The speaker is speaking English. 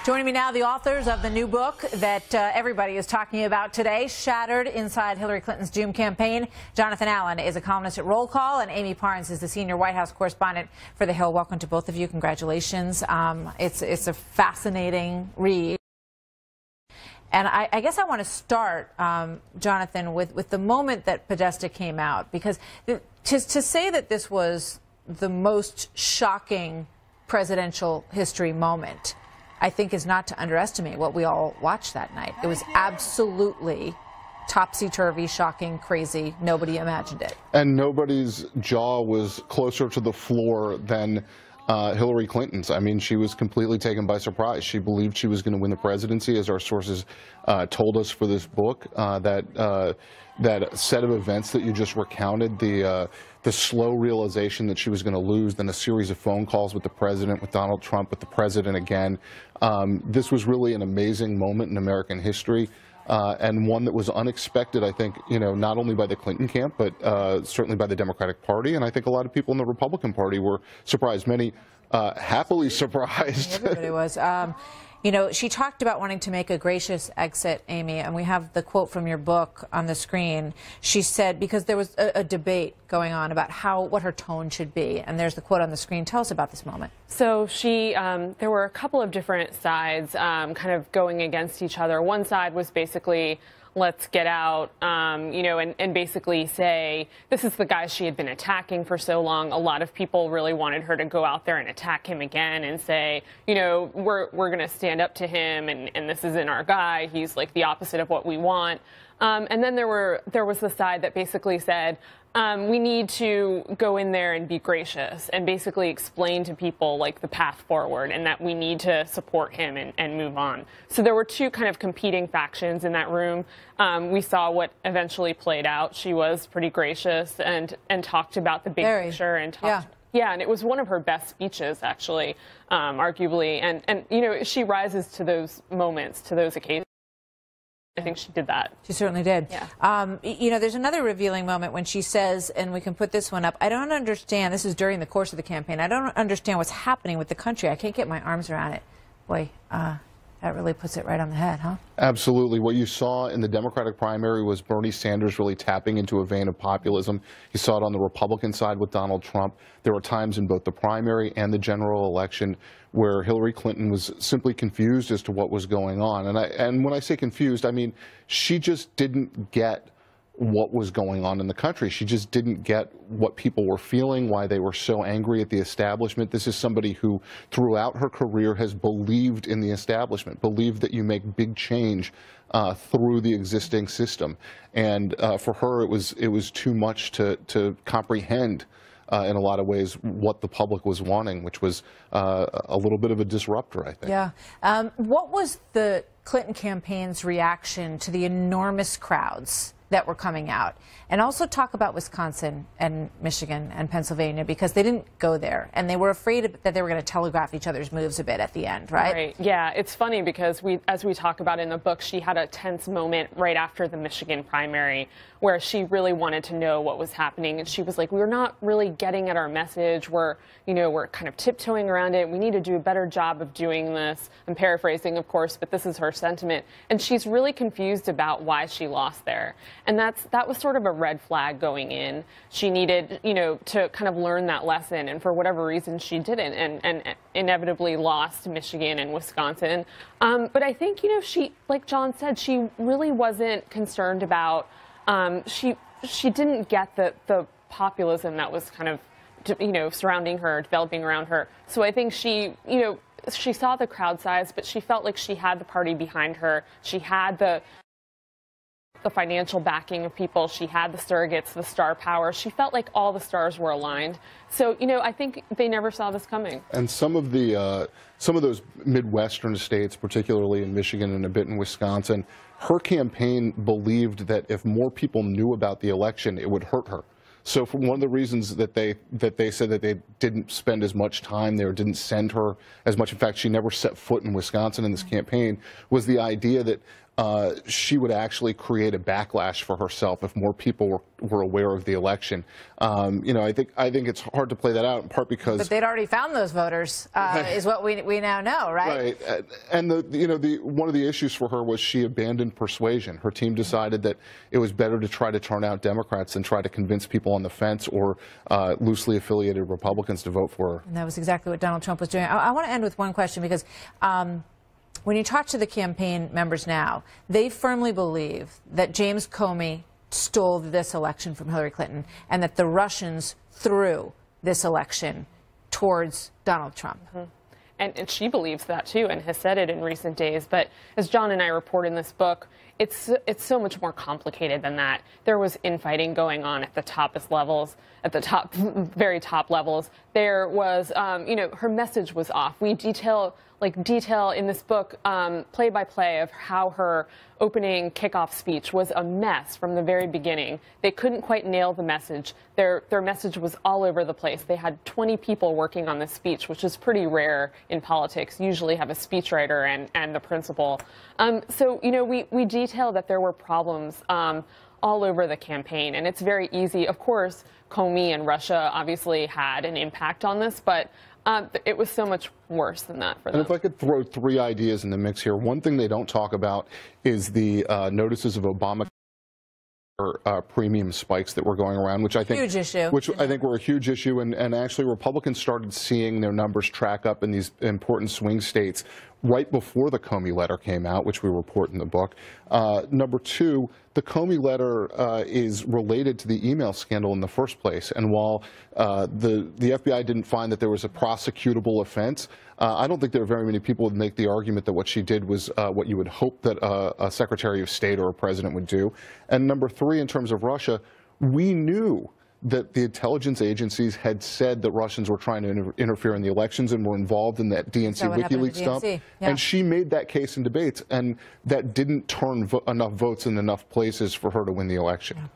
Joining me now, the authors of the new book that everybody is talking about today, Shattered Inside Hillary Clinton's Doom Campaign. Jonathan Allen is a columnist at Roll Call, and Amy Parnes is the senior White House correspondent for The Hill. Welcome to both of you. Congratulations. It's a fascinating read. And I guess I want to start, Jonathan, with the moment that Podesta came out, because to say that this was the most shocking presidential history moment, I think, is not to underestimate what we all watched that night. It was absolutely topsy-turvy, shocking, crazy. Nobody imagined it. And nobody's jaw was closer to the floor than Hillary Clinton's. I mean, she was completely taken by surprise. She believed she was going to win the presidency, as our sources told us for this book. That set of events that you just recounted, the slow realization that she was going to lose, then a series of phone calls with the president, with Donald Trump, with the president again. This was really an amazing moment in American history, and one that was unexpected, I think, not only by the Clinton camp, but certainly by the Democratic Party. And I think a lot of people in the Republican Party were surprised, many happily surprised. Everybody was. She talked about wanting to make a gracious exit, Amy, and we have the quote from your book on the screen. She said, because there was a debate going on about what her tone should be, and there's the quote on the screen. Tell us about this moment. So there were a couple of different sides kind of going against each other. One side was basically, let's get out, and basically say, this is the guy she had been attacking for so long. A lot of people really wanted her to go out there and attack him again and say, we're going to stand up to him, and this isn't our guy. He's like the opposite of what we want. And then there was the side that basically said, we need to go in there and be gracious and basically explain to people like the path forward and that we need to support him and move on. So there were two kind of competing factions in that room. We saw what eventually played out. She was pretty gracious and talked about the big picture and talked. Yeah, and it was one of her best speeches, actually, arguably. And she rises to those moments, to those occasions. I think she did that. She certainly did. Yeah. There's another revealing moment when she says, and we can put this one up, I don't understand, this is during the course of the campaign, I don't understand what's happening with the country. I can't get my arms around it. Boy, that really puts it right on the head, huh? Absolutely. What you saw in the Democratic primary was Bernie Sanders really tapping into a vein of populism. You saw it on the Republican side with Donald Trump. There were times in both the primary and the general election where Hillary Clinton was simply confused as to what was going on. And when I say confused, I mean she just didn't get what was going on in the country. She just didn't get what people were feeling, why they were so angry at the establishment. This is somebody who, throughout her career, has believed in the establishment, believed that you make big change through the existing system. And for her, it was too much to comprehend in a lot of ways what the public was wanting, which was a little bit of a disruptor, I think. Yeah. What was the Clinton campaign's reaction to the enormous crowds that were coming out? And also talk about Wisconsin and Michigan and Pennsylvania, because they didn't go there and they were afraid that they were going to telegraph each other's moves a bit at the end, right? Right. Yeah, it's funny because as we talk about in the book, she had a tense moment right after the Michigan primary where she really wanted to know what was happening, and she was like, we're not really getting at our message. We're kind of tiptoeing around it. We need to do a better job of doing this. I'm paraphrasing, of course, but this is her sentiment. And she's really confused about why she lost there. And that was sort of a red flag going in. She needed, to kind of learn that lesson, and for whatever reason she didn't, and inevitably lost Michigan and Wisconsin. But I think, she, like John said, she really wasn't concerned about, she didn't get the populism that was kind of, surrounding her, developing around her. So I think she saw the crowd size, but she felt like she had the party behind her. She had the financial backing of people. She had the surrogates, the star power. She felt like all the stars were aligned. So, I think they never saw this coming. And some of those Midwestern states, particularly in Michigan and a bit in Wisconsin, her campaign believed that if more people knew about the election, it would hurt her. So for one of the reasons that they said that they didn't spend as much time there, didn't send her as much. In fact, she never set foot in Wisconsin in this campaign, was the idea that she would actually create a backlash for herself if more people were aware of the election. I think it's hard to play that out, in part because. But they'd already found those voters, is what we now know, right? Right, and one of the issues for her was she abandoned persuasion. Her team decided that it was better to try to turn out Democrats than try to convince people on the fence or loosely affiliated Republicans to vote for her. And that was exactly what Donald Trump was doing. I want to end with one question, because when you talk to the campaign members now, they firmly believe that James Comey stole this election from Hillary Clinton and that the Russians threw this election towards Donald Trump. Mm-hmm. And she believes that, too, and has said it in recent days. But as John and I report in this book, it's so much more complicated than that. There was infighting going on at the toppest levels, at the very top levels. There was, her message was off. We detail in this book, play by play of how her opening kickoff speech was a mess from the very beginning. They couldn't quite nail the message. Their message was all over the place. They had 20 people working on this speech, which is pretty rare in politics. You usually have a speechwriter and the principal. So, we detail that there were problems all over the campaign, and it's very easy. Of course, Comey and Russia obviously had an impact on this, but it was so much worse than that for them. And if I could throw 3 ideas in the mix here, one thing they don't talk about is the notices of Obama premium spikes that were going around, which I think huge issue. Which I think were a huge issue, and actually Republicans started seeing their numbers track up in these important swing states right before the Comey letter came out, which we report in the book. Number 2, the Comey letter is related to the email scandal in the first place, and while the FBI didn't find that there was a prosecutable offense, I don't think there are very many people who would make the argument that what she did was what you would hope that a Secretary of State or a president would do. And number 3, in terms of Russia, we knew that the intelligence agencies had said that Russians were trying to interfere in the elections and were involved in that DNC WikiLeaks stuff. Yeah. And she made that case in debates, and that didn't turn enough votes in enough places for her to win the election. Yeah.